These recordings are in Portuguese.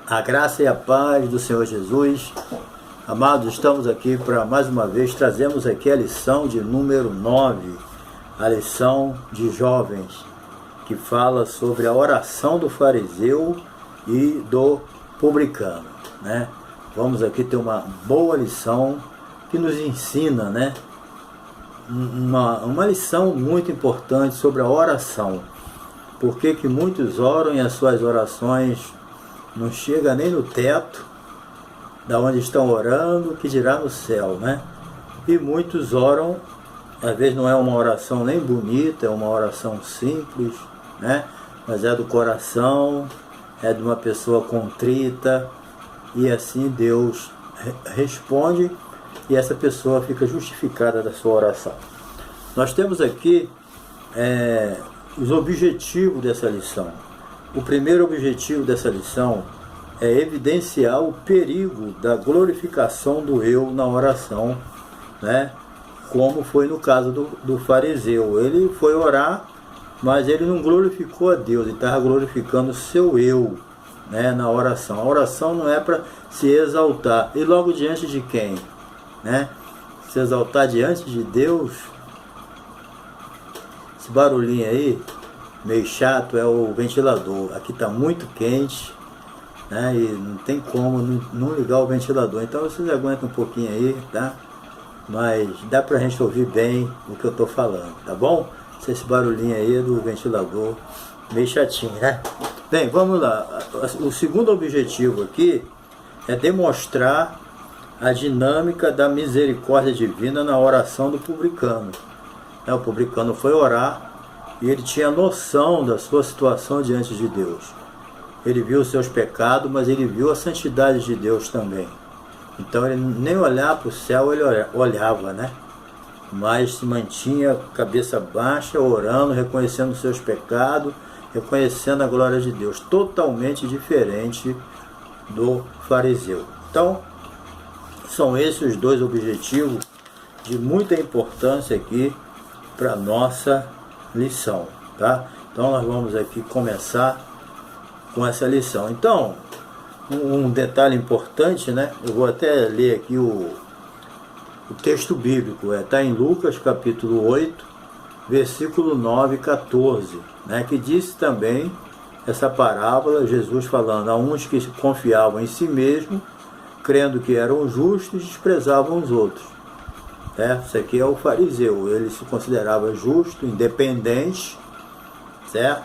A graça e a paz do Senhor Jesus. Amados, estamos aqui para mais uma vez, trazemos aqui a lição de número 9, a lição de jovens, que fala sobre a oração do fariseu e do publicano, né? Vamos aqui ter uma boa lição que nos ensina, né? Uma lição muito importante sobre a oração. Por que muitos oram e as suas orações não chega nem no teto da onde estão orando, que dirá no céu, né? E muitos oram, às vezes não é uma oração nem bonita, é uma oração simples, né? Mas é do coração, é de uma pessoa contrita, e assim Deus responde e essa pessoa fica justificada da sua oração. Nós temos aqui os objetivos dessa lição. O primeiro objetivo dessa lição é evidenciar o perigo da glorificação do eu na oração, né? Como foi no caso do fariseu. Ele foi orar, mas ele não glorificou a Deus, ele estava glorificando o seu eu, né, na oração. A oração não é para se exaltar. E logo diante de quem? Né? Se exaltar diante de Deus. Esse barulhinho aí, meio chato, é o ventilador. Aqui está muito quente, né? E não tem como não ligar o ventilador. Então vocês aguentam um pouquinho aí, tá? Mas dá pra gente ouvir bem o que eu tô falando, tá bom? Esse barulhinho aí é do ventilador, meio chatinho, né? Bem, vamos lá. O segundo objetivo aqui é demonstrar a dinâmica da misericórdia divina na oração do publicano. O publicano foi orar e ele tinha noção da sua situação diante de Deus. Ele viu os seus pecados, mas ele viu a santidade de Deus também. Então ele nem olhar para o céu ele olhava, né? Mas se mantinha cabeça baixa, orando, reconhecendo os seus pecados, reconhecendo a glória de Deus. Totalmente diferente do fariseu. Então, são esses os dois objetivos de muita importância aqui para a nossa lição, tá? Então nós vamos aqui começar com essa lição. Então, um detalhe importante, né? Eu vou até ler aqui o texto bíblico, está em Lucas capítulo 8, versículo 9 e 14, né? Que disse também essa parábola, Jesus falando a uns que confiavam em si mesmo, crendo que eram justos, desprezavam os outros. Isso aqui é o fariseu, ele se considerava justo, independente, certo?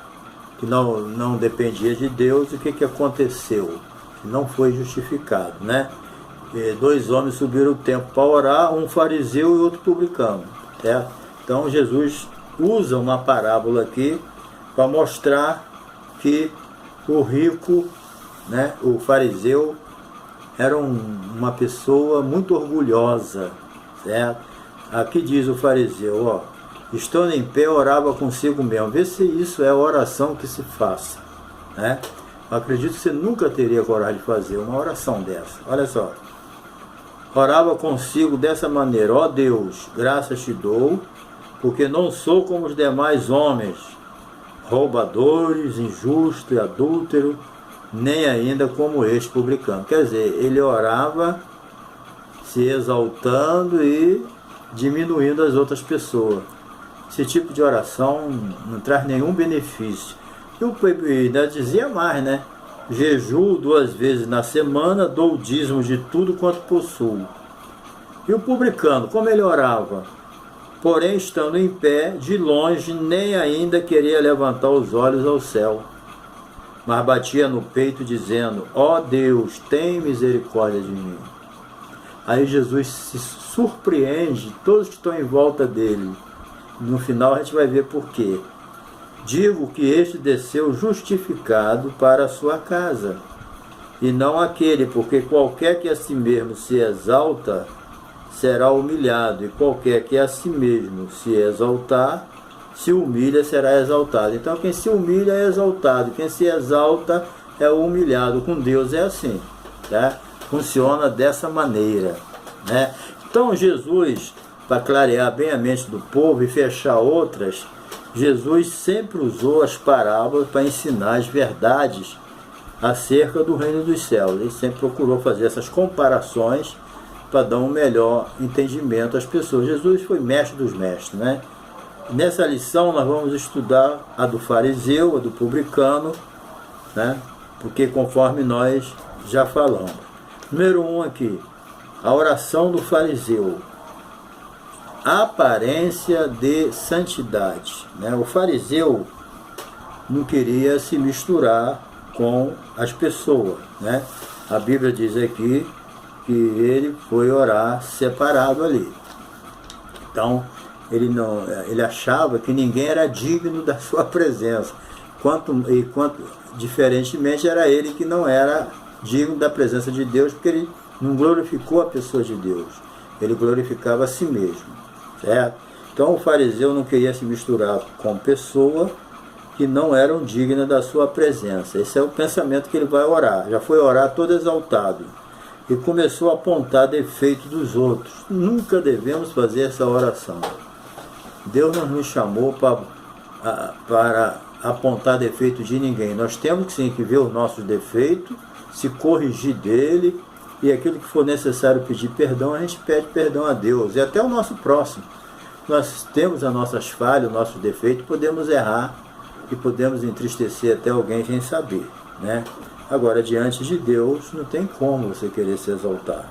Que não dependia de Deus. E o que aconteceu? Não foi justificado, né? E dois homens subiram o templo para orar, um fariseu e outro publicano, certo? Então Jesus usa uma parábola aqui para mostrar que o rico, né, o fariseu, era uma pessoa muito orgulhosa, certo? Aqui diz o fariseu, estando em pé, orava consigo mesmo. Vê se isso é a oração que se faça, né? Eu acredito que você nunca teria coragem de fazer uma oração dessa. Olha só. Orava consigo dessa maneira: ó Deus, graças te dou, porque não sou como os demais homens, roubadores, injustos e adúlteros, nem ainda como este publicano. Quer dizer, ele orava se exaltando e diminuindo as outras pessoas. Esse tipo de oração não traz nenhum benefício. E ainda dizia mais, né? Jejuo 2 vezes na semana, dou o dízimo de tudo quanto possuo. E o publicano, como ele orava? Porém, estando em pé, de longe, nem ainda queria levantar os olhos ao céu, mas batia no peito, dizendo: ó Deus, tem misericórdia de mim. Aí Jesus se surpreende, todos que estão em volta dele. No final a gente vai ver por quê. Digo que este desceu justificado para a sua casa, e não aquele, porque qualquer que a si mesmo se exalta, será humilhado, e qualquer que a si mesmo se exaltar, se humilha, será exaltado. Então quem se humilha é exaltado, quem se exalta é humilhado. Com Deus é assim, tá? Funciona dessa maneira, né? Então Jesus, para clarear bem a mente do povo e fechar outras, Jesus sempre usou as parábolas para ensinar as verdades acerca do reino dos céus. Ele sempre procurou fazer essas comparações para dar um melhor entendimento às pessoas. Jesus foi mestre dos mestres, né? Nessa lição nós vamos estudar a do fariseu, a do publicano, né? Porque conforme nós já falamos. Número 1 aqui, a oração do fariseu. Aparência de santidade, né? O fariseu não queria se misturar com as pessoas, né? A Bíblia diz aqui que ele foi orar separado ali. Então, ele achava que ninguém era digno da sua presença. Quanto diferentemente era ele que não era digno da presença de Deus, porque ele não glorificou a pessoa de Deus. Ele glorificava a si mesmo, certo? Então o fariseu não queria se misturar com pessoas que não eram dignas da sua presença. Esse é o pensamento que ele vai orar. Já foi orar todo exaltado e começou a apontar defeitos dos outros. Nunca devemos fazer essa oração. Deus não nos chamou para apontar defeito de ninguém. Nós temos sim que ver os nossos defeitos, se corrigir dele, e aquilo que for necessário pedir perdão, a gente pede perdão a Deus e até o nosso próximo. Nós temos as nossas falhas, os nossos defeitos, podemos errar e podemos entristecer até alguém sem saber, né? Agora, diante de Deus, não tem como você querer se exaltar,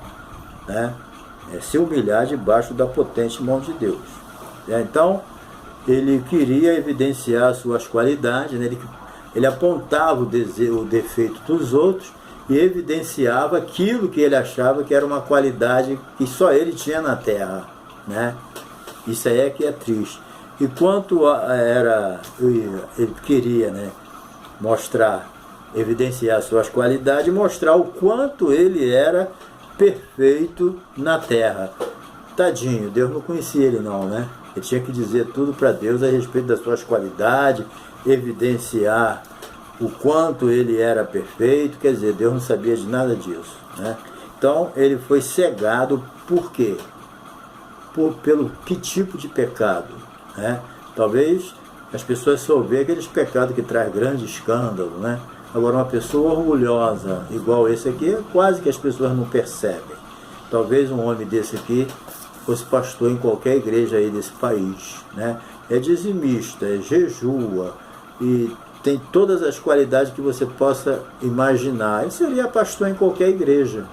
né? É se humilhar debaixo da potente mão de Deus. Então, ele queria evidenciar as suas qualidades, né? Ele apontava o defeito dos outros e evidenciava aquilo que ele achava que era uma qualidade que só ele tinha na terra, né? Isso aí é que é triste. E quanto ele queria, né, mostrar, evidenciar suas qualidades, mostrar o quanto ele era perfeito na terra. Tadinho, Deus não conhecia ele não, né? Ele tinha que dizer tudo para Deus a respeito das suas qualidades, evidenciar o quanto ele era perfeito. Quer dizer, Deus não sabia de nada disso, né? Então ele foi cegado. Por quê? Pelo que tipo de pecado, né? Talvez as pessoas só veem aqueles pecados que traz grande escândalo, né? Agora, uma pessoa orgulhosa igual esse aqui, quase que as pessoas não percebem. Talvez um homem desse aqui fosse pastor em qualquer igreja aí desse país, né? É dizimista, é jejua e tem todas as qualidades que você possa imaginar. Ele seria pastor em qualquer igreja,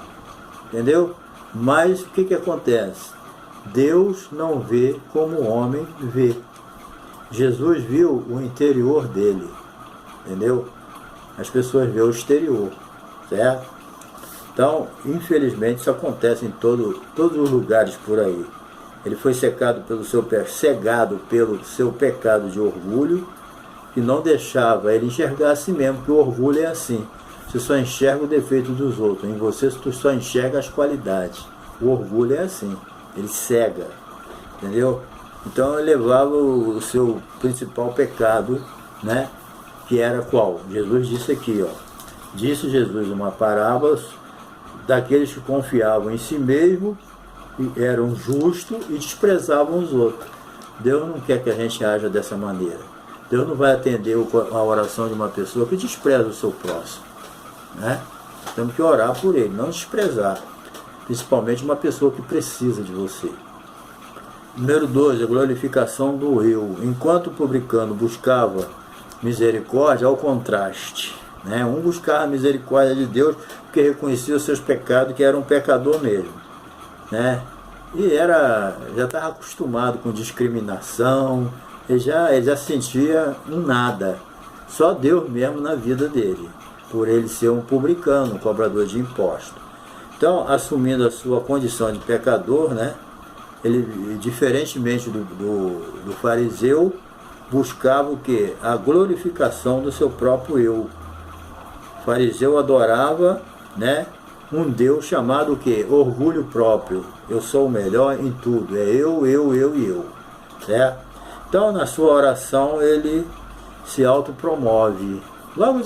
entendeu? Mas o que acontece? Deus não vê como o homem vê. Jesus viu o interior dele, entendeu? As pessoas veem o exterior, certo? Então, infelizmente, isso acontece em todos os lugares por aí. Ele foi cegado pelo seu pecado de orgulho, que não deixava ele enxergar a si mesmo, que o orgulho é assim. Você só enxerga o defeito dos outros, em você tu só enxerga as qualidades. O orgulho é assim, ele cega, entendeu? Então ele levava o seu principal pecado, né? Que era qual? Jesus disse aqui, ó. Disse Jesus uma parábola daqueles que confiavam em si mesmo, e eram justos e desprezavam os outros. Deus não quer que a gente haja dessa maneira. Deus não vai atender a oração de uma pessoa que despreza o seu próximo, né? Temos que orar por ele, não desprezar. Principalmente uma pessoa que precisa de você. Número 2, a glorificação do eu. Enquanto o publicano buscava misericórdia, ao contraste, né? Um buscava a misericórdia de Deus porque reconhecia os seus pecados, que era um pecador mesmo, né? E já estava acostumado com discriminação, ele já sentia um nada, só Deus mesmo na vida dele, por ele ser um publicano, um cobrador de impostos. Então, assumindo a sua condição de pecador, né? Ele, diferentemente do fariseu, buscava o quê? A glorificação do seu próprio eu. O fariseu adorava, né, um Deus chamado o quê? Orgulho próprio. Eu sou o melhor em tudo. É eu e eu. Certo? Então, na sua oração, ele se autopromove. Logo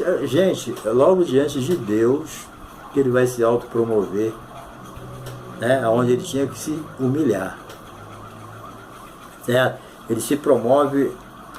diante de Deus, que ele vai se autopromover, né, onde ele tinha que se humilhar. Certo? Ele se promove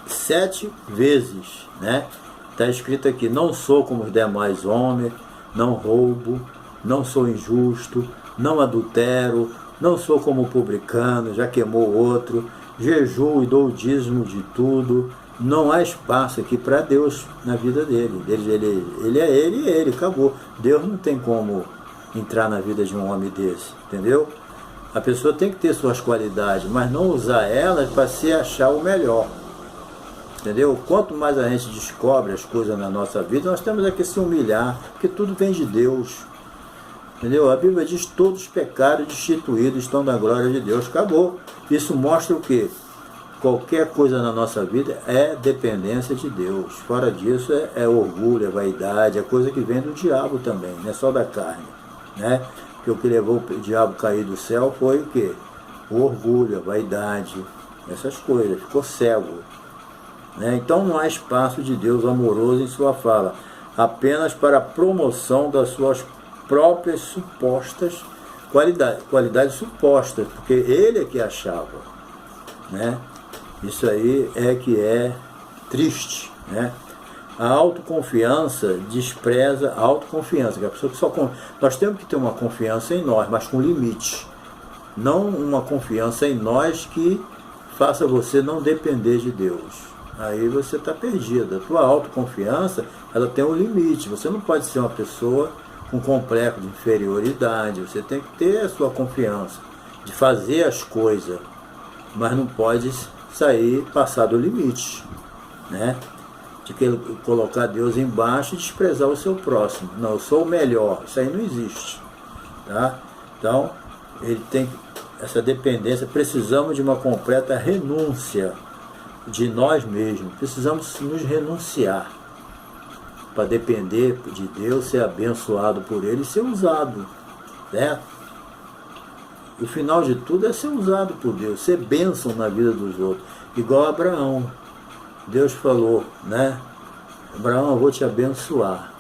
7 vezes, né? Está escrito aqui: não sou como os demais homens, não roubo, não sou injusto, não adultero, não sou como o publicano, já queimou outro, jejuo e dou o dízimo de tudo. Não há espaço aqui para Deus na vida dele. Ele é ele e ele, acabou. Deus não tem como entrar na vida de um homem desse, entendeu? A pessoa tem que ter suas qualidades, mas não usar elas para se achar o melhor. Entendeu? Quanto mais a gente descobre as coisas na nossa vida, nós temos que se humilhar, porque tudo vem de Deus. Entendeu? A Bíblia diz: todos os pecados destituídos estão da glória de Deus. Acabou. Isso mostra o quê? Qualquer coisa na nossa vida é dependência de Deus. Fora disso é orgulho, é vaidade, é coisa que vem do diabo também, não é só da carne, né? Porque o que levou o diabo a cair do céu foi o quê? O orgulho, a vaidade, essas coisas, ficou cego, né? Então não há espaço de Deus amoroso em sua fala, apenas para a promoção das suas próprias supostas qualidades supostas, porque ele é que achava, né? Isso aí é que é triste, né? A autoconfiança despreza a autoconfiança, que a pessoa que só nós temos que ter uma confiança em nós, mas com limite. Não uma confiança em nós que faça você não depender de Deus. Aí você está perdido. A tua autoconfiança, ela tem um limite. Você não pode ser uma pessoa com complexo de inferioridade. Você tem que ter a sua confiança de fazer as coisas, mas não pode sair, passar do limite, né? De colocar Deus embaixo e desprezar o seu próximo. Não, eu sou o melhor. Isso aí não existe, tá? Então, ele tem essa dependência. Precisamos de uma completa renúncia de nós mesmos. Precisamos nos renunciar para depender de Deus, ser abençoado por Ele e ser usado, certo? O final de tudo é ser usado por Deus, ser bênção na vida dos outros. Igual Abraão. Deus falou, né? Abraão, eu vou te abençoar.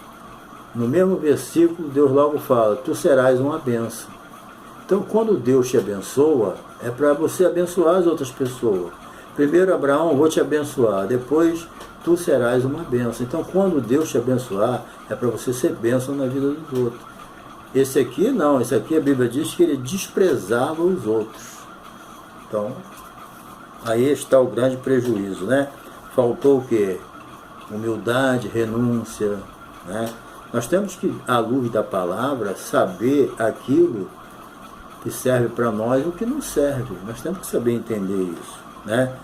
No mesmo versículo, Deus logo fala: tu serás uma bênção. Então, quando Deus te abençoa, é para você abençoar as outras pessoas. Primeiro, Abraão, eu vou te abençoar. Depois, tu serás uma bênção. Então, quando Deus te abençoar, é para você ser bênção na vida dos outros. Esse aqui não, esse aqui a Bíblia diz que ele desprezava os outros. Então, aí está o grande prejuízo, né? Faltou o quê? Humildade, renúncia, né? Nós temos que, à luz da palavra, saber aquilo que serve para nós e o que não serve. Nós temos que saber entender isso, né?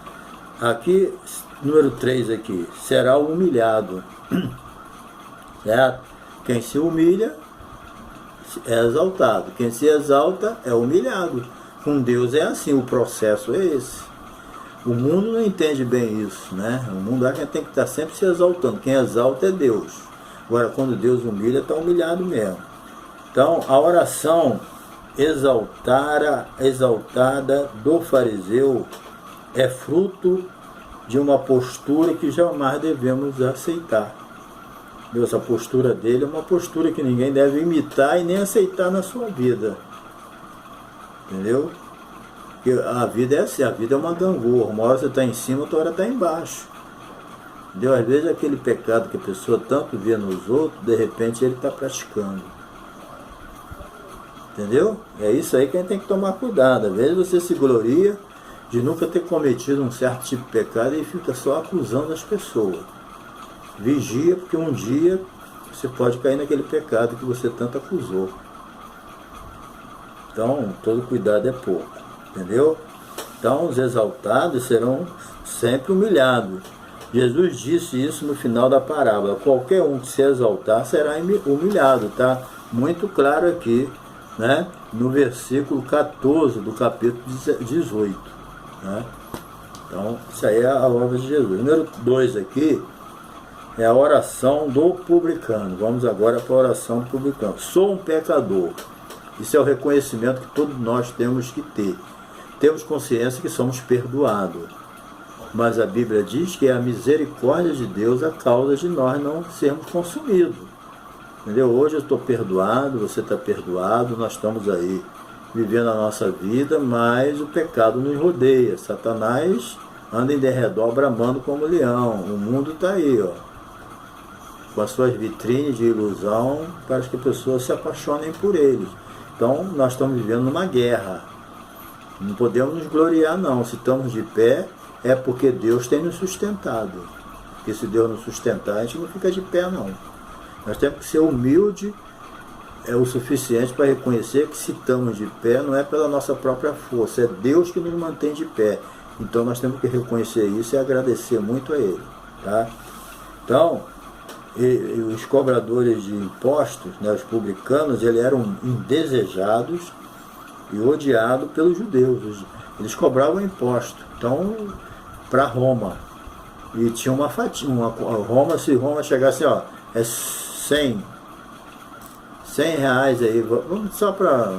Aqui, número 3 aqui, será o humilhado, certo? Quem se humilha é exaltado. Quem se exalta é humilhado. Com Deus é assim, o processo é esse. O mundo não entende bem isso, né? O mundo acha que tem que estar sempre se exaltando. Quem exalta é Deus. Agora, quando Deus humilha, está humilhado mesmo. Então, a oração exaltada do fariseu é fruto de uma postura que jamais devemos aceitar. Essa postura dele é uma postura que ninguém deve imitar e nem aceitar na sua vida. Entendeu? Porque a vida é assim, a vida é uma gangorra. Uma hora você está em cima, outra hora está embaixo. Entendeu? Às vezes aquele pecado que a pessoa tanto vê nos outros, de repente ele está praticando. Entendeu? É isso aí que a gente tem que tomar cuidado. Às vezes você se gloria de nunca ter cometido um certo tipo de pecado e fica só acusando as pessoas. Vigia, porque um dia você pode cair naquele pecado que você tanto acusou. Então, todo cuidado é pouco, entendeu? Então, os exaltados serão sempre humilhados. Jesus disse isso no final da parábola: qualquer um que se exaltar será humilhado, tá? Muito claro aqui, né? No versículo 14 do capítulo 18, né? Então, isso aí é a obra de Jesus. Número 2 aqui é a oração do publicano. Vamos agora para a oração do publicano. Sou um pecador. Isso é o reconhecimento que todos nós temos que ter. Temos consciência que somos perdoados. Mas a Bíblia diz que é a misericórdia de Deus a causa de nós não sermos consumidos. Entendeu? Hoje eu estou perdoado, você está perdoado, nós estamos aí vivendo a nossa vida, mas o pecado nos rodeia. Satanás anda em derredor bramando como leão. O mundo está aí, ó. com as suas vitrines de ilusão para que as pessoas se apaixonem por eles. Então nós estamos vivendo numa guerra. Não podemos nos gloriar não. Se estamos de pé é porque Deus tem nos sustentado. Porque se Deus nos sustentar, a gente não fica de pé não. Nós temos que ser humilde o suficiente para reconhecer que se estamos de pé não é pela nossa própria força, é Deus que nos mantém de pé. Então nós temos que reconhecer isso e agradecer muito a Ele. Tá? Então, os cobradores de impostos, né, os publicanos, eles eram indesejados e odiados pelos judeus. Eles cobravam imposto, então, para Roma. E tinha uma fatia, Roma, se Roma chegasse, ó, é 100 reais aí, vamos só para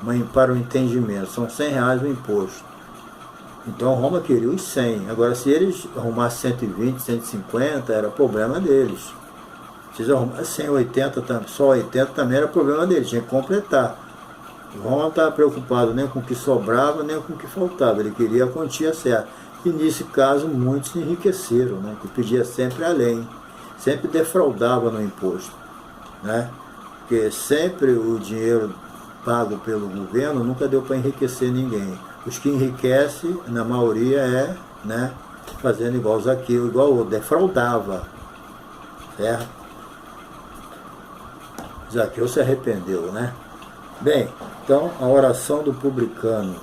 o entendimento, são 100 reais o imposto. Então Roma queria os 100. Agora, se eles arrumassem 120, 150, era problema deles. Se eles arrumassem 180, só 80 também era problema deles, tinha que completar. Roma não estava preocupado nem com o que sobrava, nem com o que faltava, ele queria a quantia certa. E nesse caso muitos se enriqueceram, né? Que pedia sempre além, sempre defraudava no imposto, né? Porque sempre o dinheiro pago pelo governo nunca deu para enriquecer ninguém. Os que enriquecem, na maioria, né, fazendo igual Zaqueu, igual o outro, defraudava, certo? Zaqueu se arrependeu, né? Bem, então a oração do publicano.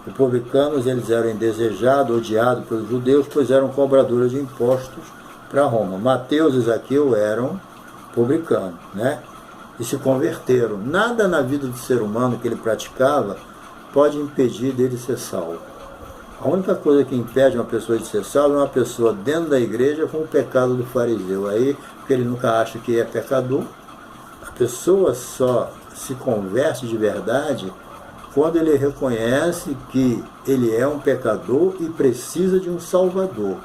Os publicanos, eles eram indesejados, odiados pelos judeus, pois eram cobradores de impostos para Roma. Mateus e Zaqueu eram publicanos, né? E se converteram. Nada na vida do ser humano que ele praticava pode impedir dele ser salvo. A única coisa que impede uma pessoa de ser salva é uma pessoa dentro da igreja com o pecado do fariseu. Aí, porque ele nunca acha que é pecador, a pessoa só se converte de verdade quando ele reconhece que ele é um pecador e precisa de um salvador.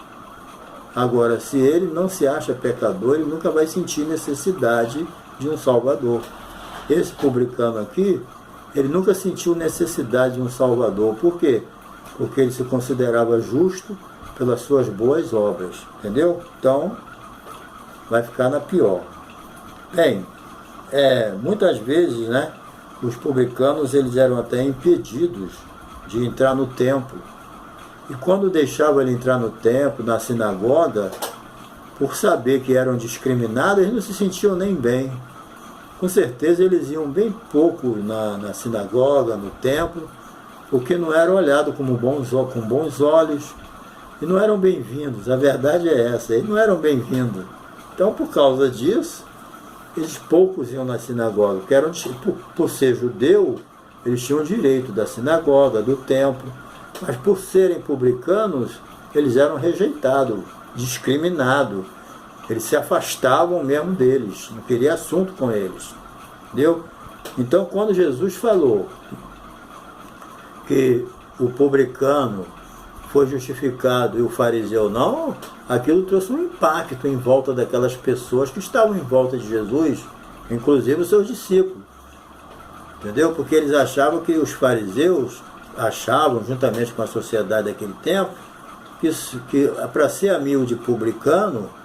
Agora, se ele não se acha pecador, ele nunca vai sentir necessidade de um salvador. Esse publicano aqui, ele nunca sentiu necessidade de um salvador. Por quê? Porque ele se considerava justo pelas suas boas obras. Entendeu? Então, vai ficar na pior. Bem, muitas vezes, né, os publicanos, eles eram até impedidos de entrar no templo. E quando deixavam ele entrar no templo, na sinagoga, por saber que eram discriminados, eles não se sentiam nem bem. Com certeza eles iam bem pouco na sinagoga, no templo, porque não eram olhados com bons olhos e não eram bem-vindos. A verdade é essa, eles não eram bem-vindos. Então, por causa disso, eles poucos iam na sinagoga, porque eram, por ser judeu, eles tinham direito da sinagoga, do templo, mas por serem publicanos, eles eram rejeitados, discriminados. Eles se afastavam mesmo deles, não queria assunto com eles. Entendeu? Então, quando Jesus falou que o publicano foi justificado e o fariseu não, aquilo trouxe um impacto em volta daquelas pessoas que estavam em volta de Jesus, inclusive os seus discípulos. Entendeu? Porque eles achavam que os fariseus achavam, juntamente com a sociedade daquele tempo, que para ser amigo de publicano,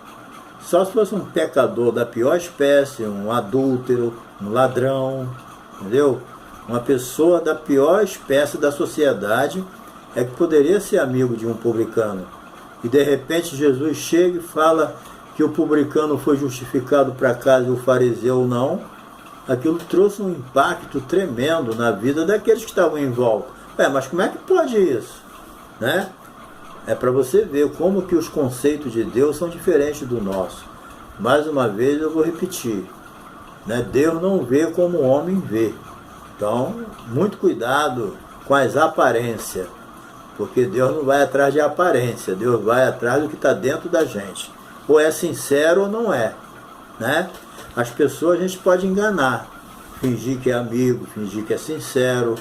só se fosse um pecador da pior espécie, um adúltero, um ladrão, entendeu? Uma pessoa da pior espécie da sociedade é que poderia ser amigo de um publicano. E de repente Jesus chega e fala que o publicano foi justificado para casa e o fariseu não. Aquilo trouxe um impacto tremendo na vida daqueles que estavam em volta. Mas como é que pode isso? Né? É para você ver como que os conceitos de Deus são diferentes do nosso. Mais uma vez eu vou repetir, né? Deus não vê como o homem vê. Então, muito cuidado com as aparências, porque Deus não vai atrás de aparência, Deus vai atrás do que está dentro da gente. Ou é sincero ou não é, né? As pessoas a gente pode enganar, fingir que é amigo, fingir que é sincero.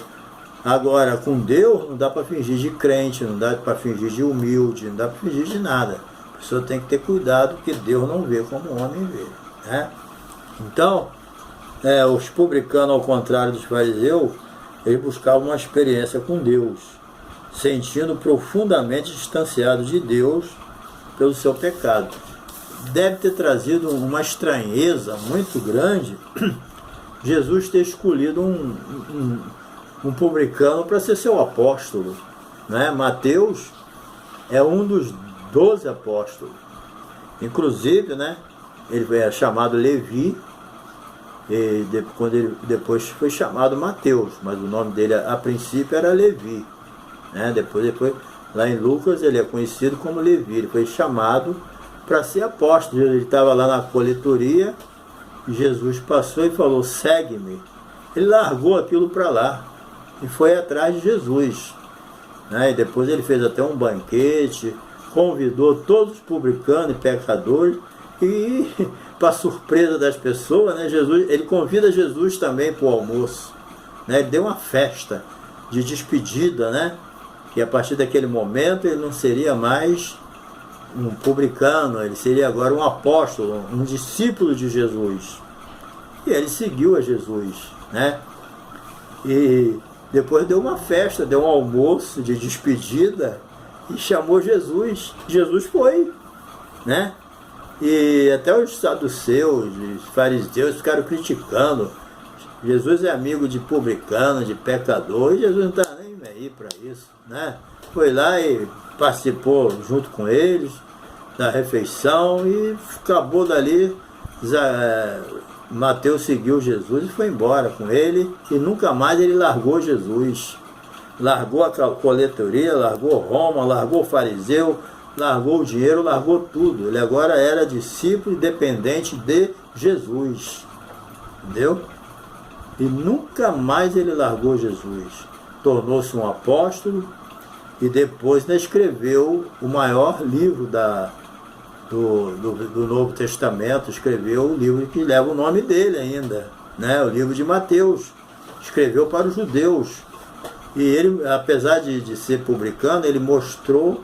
Agora, com Deus não dá para fingir de crente, não dá para fingir de humilde, não dá para fingir de nada. A pessoa tem que ter cuidado, porque Deus não vê como o homem vê, né? Então, os publicanos, ao contrário dos fariseus, eles buscavam uma experiência com Deus, sentindo profundamente distanciado de Deus pelo seu pecado. deve ter trazido uma estranheza muito grande Jesus ter escolhido um publicano para ser seu apóstolo, né? Mateus é um dos 12 apóstolos. Inclusive, né, ele é chamado Levi, e quando ele depois foi chamado Mateus, mas o nome dele a princípio era Levi, né? Depois lá em Lucas ele é conhecido como Levi. Ele foi chamado para ser apóstolo. Ele estava lá na coletoria, Jesus passou e falou: segue-me. Ele largou aquilo para lá e foi atrás de Jesus, né? E depois ele fez até um banquete, convidou todos os publicanos e pecadores, e para surpresa das pessoas, né, ele convida Jesus também para o almoço, né? Ele deu uma festa de despedida, né? Que a partir daquele momento ele não seria mais um publicano, ele seria agora um apóstolo, um discípulo de Jesus. E ele seguiu a Jesus, né? E depois deu uma festa, deu um almoço de despedida e chamou Jesus. Jesus foi, né? E até os saduceus, os fariseus ficaram criticando. Jesus é amigo de publicano, de pecador, e Jesus não está nem aí para isso, né? Foi lá e participou junto com eles da refeição e acabou dali. Mateus seguiu Jesus e foi embora com ele, e nunca mais ele largou Jesus. Largou a coletoria, largou Roma, largou o fariseu, largou o dinheiro, largou tudo. Ele agora era discípulo e dependente de Jesus, entendeu? E nunca mais ele largou Jesus. Tornou-se um apóstolo e depois escreveu o maior livro do Novo Testamento. Escreveu o livro que leva o nome dele ainda, né? O livro de Mateus. Escreveu para os judeus. E ele, apesar de ser publicano, ele mostrou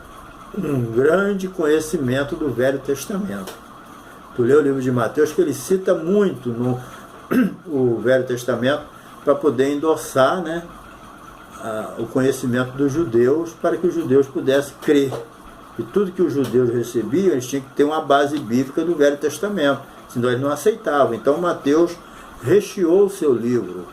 um grande conhecimento do Velho Testamento. Tu lê o livro de Mateus, que ele cita muito o Velho Testamento para poder endossar, né, o conhecimento dos judeus, para que os judeus pudessem crer. E tudo que os judeus recebiam, eles tinham que ter uma base bíblica do Velho Testamento, senão eles não aceitavam. Então Mateus recheou o seu livro,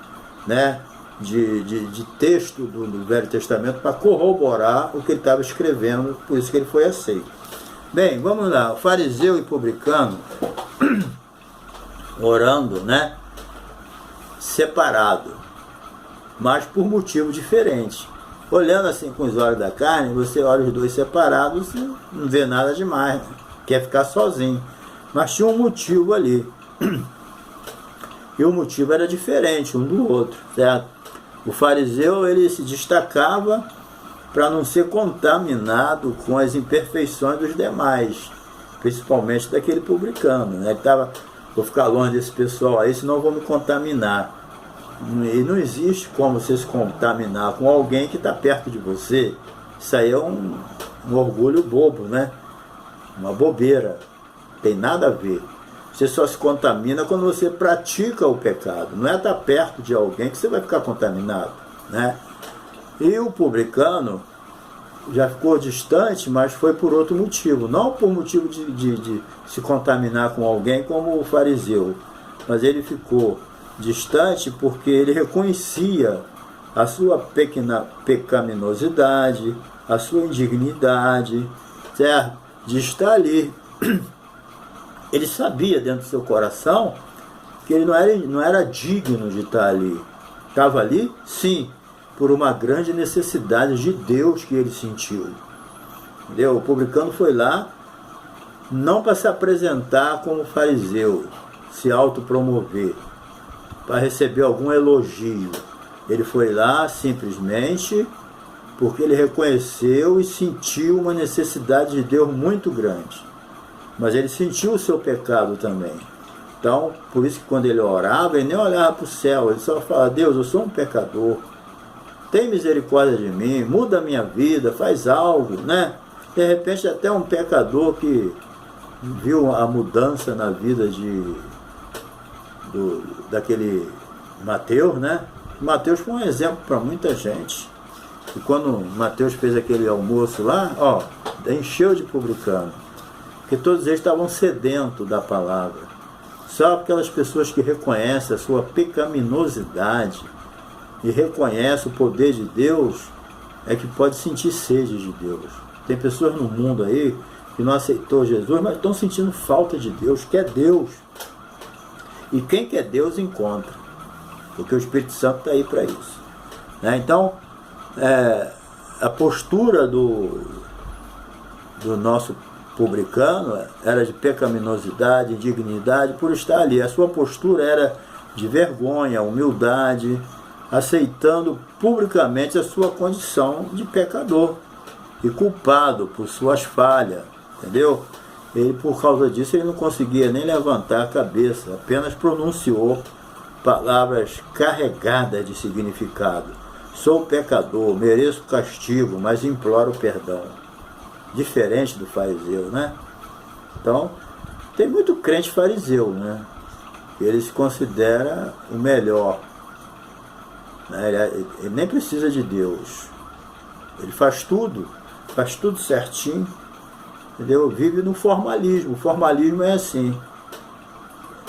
né, de texto do Velho Testamento para corroborar o que ele estava escrevendo, por isso que ele foi aceito. Bem, vamos lá. O fariseu e publicano orando, né, separado, mas por motivo diferente. Olhando assim com os olhos da carne, você olha os dois separados, você não vê nada demais, né? Quer ficar sozinho. Mas tinha um motivo ali. E o motivo era diferente um do outro, certo? O fariseu, ele se destacava para não ser contaminado com as imperfeições dos demais, principalmente daquele publicano, né? Ele estava: vou ficar longe desse pessoal aí, senão eu vou me contaminar. E não existe como você se contaminar com alguém que está perto de você. Isso aí é um orgulho bobo, né? Uma bobeira. Tem nada a ver. Você só se contamina quando você pratica o pecado. Não é estar perto de alguém que você vai ficar contaminado, né? E o publicano já ficou distante, mas foi por outro motivo. Não por motivo de se contaminar com alguém como o fariseu, mas ele ficou distante porque ele reconhecia a sua pecaminosidade, a sua indignidade, certo? De estar ali. Ele sabia dentro do seu coração que ele não era digno de estar ali. Estava ali, sim, por uma grande necessidade de Deus que ele sentiu. Entendeu? O publicano foi lá não para se apresentar como fariseu, se autopromover, para receber algum elogio. Ele foi lá simplesmente porque ele reconheceu e sentiu uma necessidade de Deus muito grande. Mas ele sentiu o seu pecado também. Então, por isso que quando ele orava, ele nem olhava para o céu, ele só falava: Deus, eu sou um pecador, tem misericórdia de mim, muda a minha vida, faz algo, né? De repente até um pecador que viu a mudança na vida daquele Mateus, né? Mateus foi um exemplo para muita gente. E quando Mateus fez aquele almoço lá, ó, encheu de publicano. porque todos eles estavam sedentos da palavra. Só aquelas pessoas que reconhecem a sua pecaminosidade e reconhecem o poder de Deus é que pode sentir sede de Deus. Tem pessoas no mundo aí que não aceitou Jesus, mas estão sentindo falta de Deus, quer Deus. E quem quer Deus encontra, porque o Espírito Santo está aí para isso. Então, a postura do nosso publicano era de pecaminosidade, indignidade, por estar ali. A sua postura era de vergonha, humildade, aceitando publicamente a sua condição de pecador e culpado por suas falhas, entendeu? Ele, por causa disso, ele não conseguia nem levantar a cabeça, apenas pronunciou palavras carregadas de significado. Sou pecador, mereço castigo, mas imploro perdão. Diferente do fariseu, né? Então, tem muito crente fariseu, né? Ele se considera o melhor. Ele nem precisa de Deus. Ele faz tudo certinho, entendeu? Vive no formalismo. O formalismo é assim.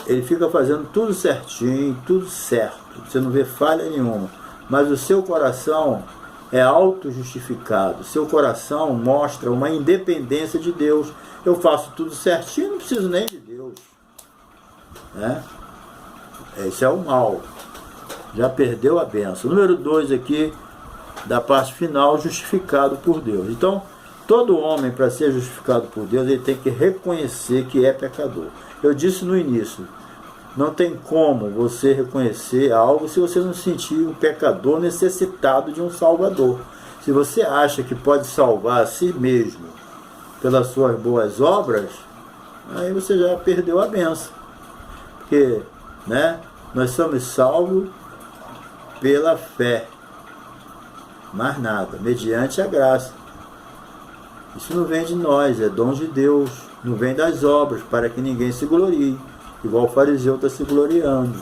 Ele fica fazendo tudo certinho, tudo certo. Você não vê falha nenhuma. Mas o seu coração é auto-justificado. Seu coração mostra uma independência de Deus. Eu faço tudo certinho, não preciso nem de Deus. Esse é o mal. Já perdeu a bênção. Número 2 aqui, da parte final, justificado por Deus. Então, todo homem, para ser justificado por Deus, ele tem que reconhecer que é pecador. Eu disse no início, não tem como você reconhecer algo se você não se sentir um pecador necessitado de um Salvador. Se você acha que pode salvar a si mesmo pelas suas boas obras, aí você já perdeu a bênção. Porque, nós somos salvos pela fé, mais nada, mediante a graça. Isso não vem de nós, é dom de Deus, não vem das obras, para que ninguém se glorie, igual o fariseu está se gloriando,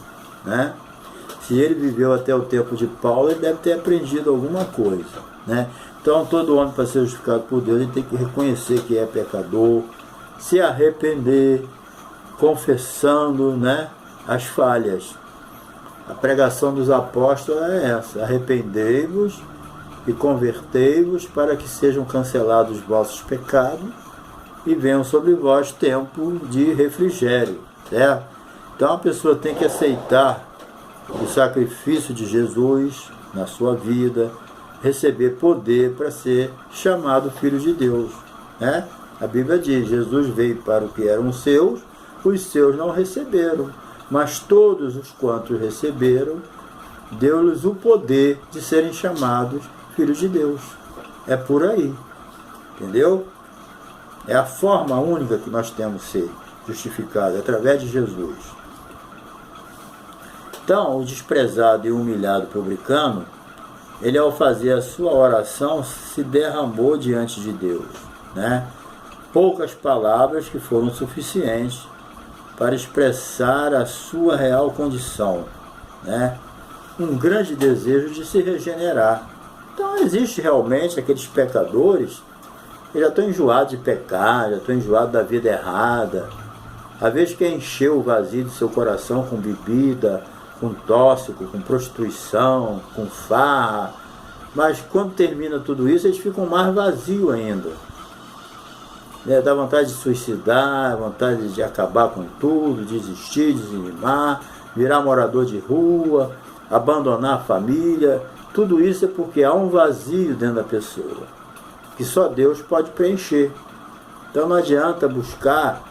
Se ele viveu até o tempo de Paulo, ele deve ter aprendido alguma coisa, Então, todo homem, para ser justificado por Deus, ele tem que reconhecer que é pecador, se arrepender, confessando, as falhas. A pregação dos apóstolos é essa: arrependei-vos e convertei-vos para que sejam cancelados os vossos pecados e venham sobre vós tempo de refrigério, certo? Então a pessoa tem que aceitar o sacrifício de Jesus na sua vida, receber poder para ser chamado filho de Deus, A Bíblia diz, Jesus veio para o que eram seus, os seus não receberam, mas todos os quantos receberam, deu-lhes o poder de serem chamados filhos de Deus. É por aí, entendeu? É a forma única que nós temos de ser justificados, através de Jesus. Então, o desprezado e humilhado publicano, ele, ao fazer a sua oração, se derramou diante de Deus, Poucas palavras que foram suficientes para expressar a sua real condição, Um grande desejo de se regenerar. Então, existe realmente aqueles pecadores que já estão enjoados de pecar, já estão enjoados da vida errada. Às vezes quer encher o vazio do seu coração com bebida, com tóxico, com prostituição, com farra. Mas quando termina tudo isso, eles ficam mais vazios ainda. Dá vontade de suicidar, vontade de acabar com tudo, desistir, desanimar, virar morador de rua, abandonar a família. Tudo isso é porque há um vazio dentro da pessoa, que só Deus pode preencher. Então não adianta buscar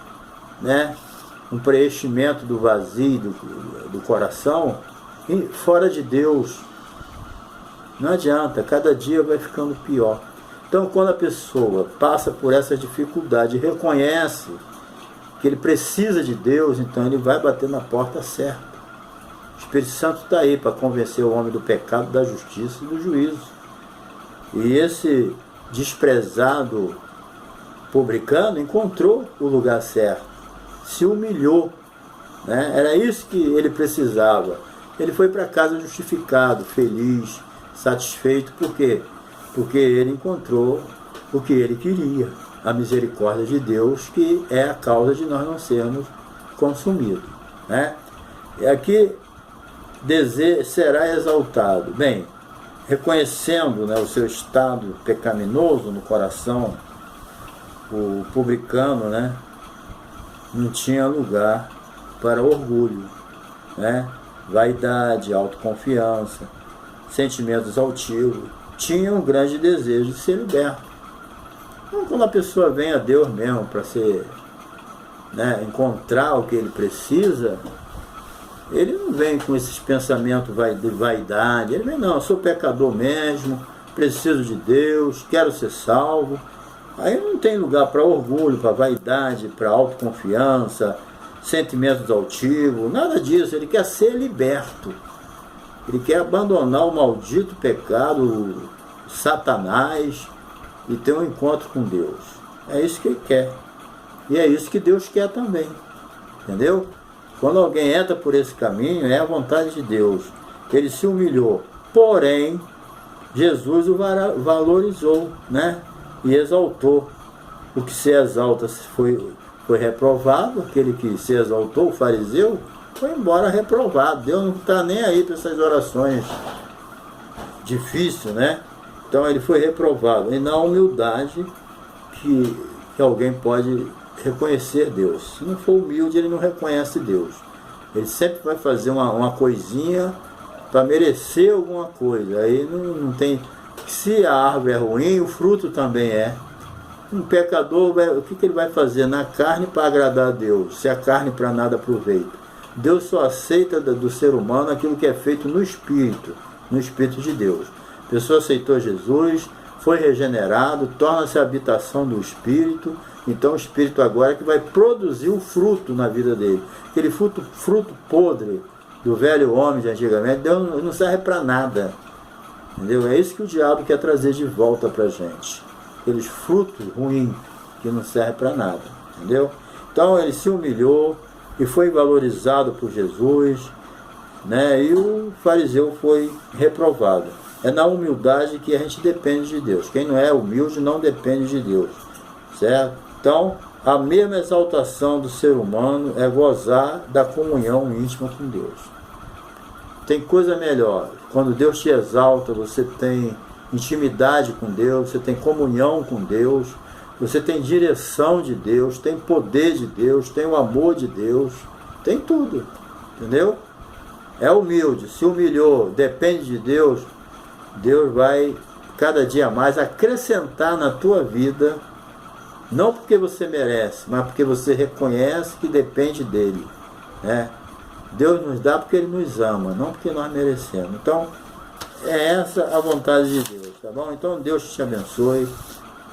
um preenchimento do vazio do coração fora de Deus. Não adianta, cada dia vai ficando pior. Então, quando a pessoa passa por essa dificuldade e reconhece que ele precisa de Deus, então ele vai bater na porta certa. O Espírito Santo está aí para convencer o homem do pecado, da justiça e do juízo. E esse desprezado publicano encontrou o lugar certo, se humilhou, Era isso que ele precisava. Ele foi para casa justificado, feliz, satisfeito. Por quê? Porque ele encontrou o que ele queria, a misericórdia de Deus, que é a causa de nós não sermos consumidos, né? E aqui, será exaltado. Bem, reconhecendo, né, o seu estado pecaminoso no coração, o publicano, né, não tinha lugar para orgulho, né, vaidade, autoconfiança, sentimentos altivos. Tinha um grande desejo de ser liberto. Então, quando a pessoa vem a Deus mesmo para ser, né, encontrar o que ele precisa, ele não vem com esses pensamentos de vaidade. Ele vem, não, eu sou pecador mesmo, preciso de Deus, quero ser salvo. Aí não tem lugar para orgulho, para vaidade, para autoconfiança, sentimentos altivos, nada disso. Ele quer ser liberto. Ele quer abandonar o maldito pecado, Satanás, e ter um encontro com Deus. É isso que ele quer. E é isso que Deus quer também. Entendeu? Quando alguém entra por esse caminho, é a vontade de Deus. Ele se humilhou. Porém, Jesus o valorizou, né? E exaltou. O que se exalta foi reprovado. Aquele que se exaltou, o fariseu, foi embora reprovado. Deus não está nem aí para essas orações difíceis, né? Então ele foi reprovado. E na humildade que alguém pode reconhecer Deus. Se não for humilde, ele não reconhece Deus. Ele sempre vai fazer uma coisinha para merecer alguma coisa. Aí não tem... Se a árvore é ruim, o fruto também é. Um pecador, o que ele vai fazer na carne para agradar a Deus, se a carne para nada aproveita? Deus só aceita do ser humano aquilo que é feito no Espírito de Deus. A pessoa aceitou Jesus, foi regenerado, torna-se a habitação do Espírito. Então o Espírito agora é que vai produzir o fruto na vida dele. Aquele fruto podre do velho homem de antigamente, Deus não serve para nada. Entendeu? É isso que o diabo quer trazer de volta para a gente. Aqueles frutos ruins que não servem para nada. Entendeu? Então ele se humilhou e foi valorizado por Jesus, né? E o fariseu foi reprovado. É na humildade que a gente depende de Deus. Quem não é humilde não depende de Deus. Certo? Então, a mesma exaltação do ser humano é gozar da comunhão íntima com Deus. Tem coisa melhor. Quando Deus te exalta, você tem intimidade com Deus, você tem comunhão com Deus, você tem direção de Deus, tem poder de Deus, tem o amor de Deus, tem tudo. Entendeu? É humilde, se humilhou, depende de Deus, Deus vai cada dia mais acrescentar na tua vida, não porque você merece, mas porque você reconhece que depende dele, né? Deus nos dá porque ele nos ama, não porque nós merecemos. Então, é essa a vontade de Deus, tá bom? Então, Deus te abençoe.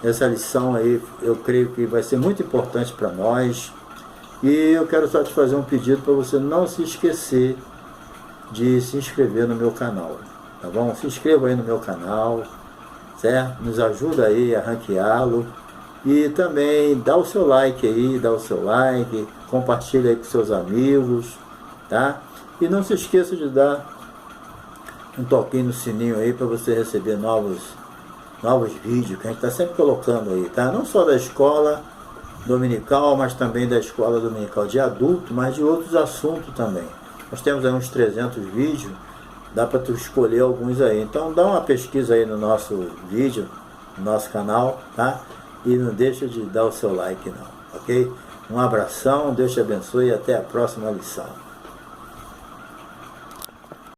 Essa lição aí, eu creio que vai ser muito importante para nós. E eu quero só te fazer um pedido para você não se esquecer de se inscrever no meu canal, tá bom? Se inscreva aí no meu canal, certo? Nos ajuda aí a ranqueá-lo. E também dá o seu like aí, compartilha aí com seus amigos, tá? E não se esqueça de dar um toquinho no sininho aí para você receber novos vídeos que a gente está sempre colocando aí, tá? Não só da escola dominical, mas também da escola dominical de adulto, mas de outros assuntos também. Nós temos aí uns 300 vídeos, dá para tu escolher alguns aí. Então dá uma pesquisa aí no nosso vídeo, no nosso canal, tá? E não deixa de dar o seu like não, ok? Um abração, Deus te abençoe e até a próxima lição.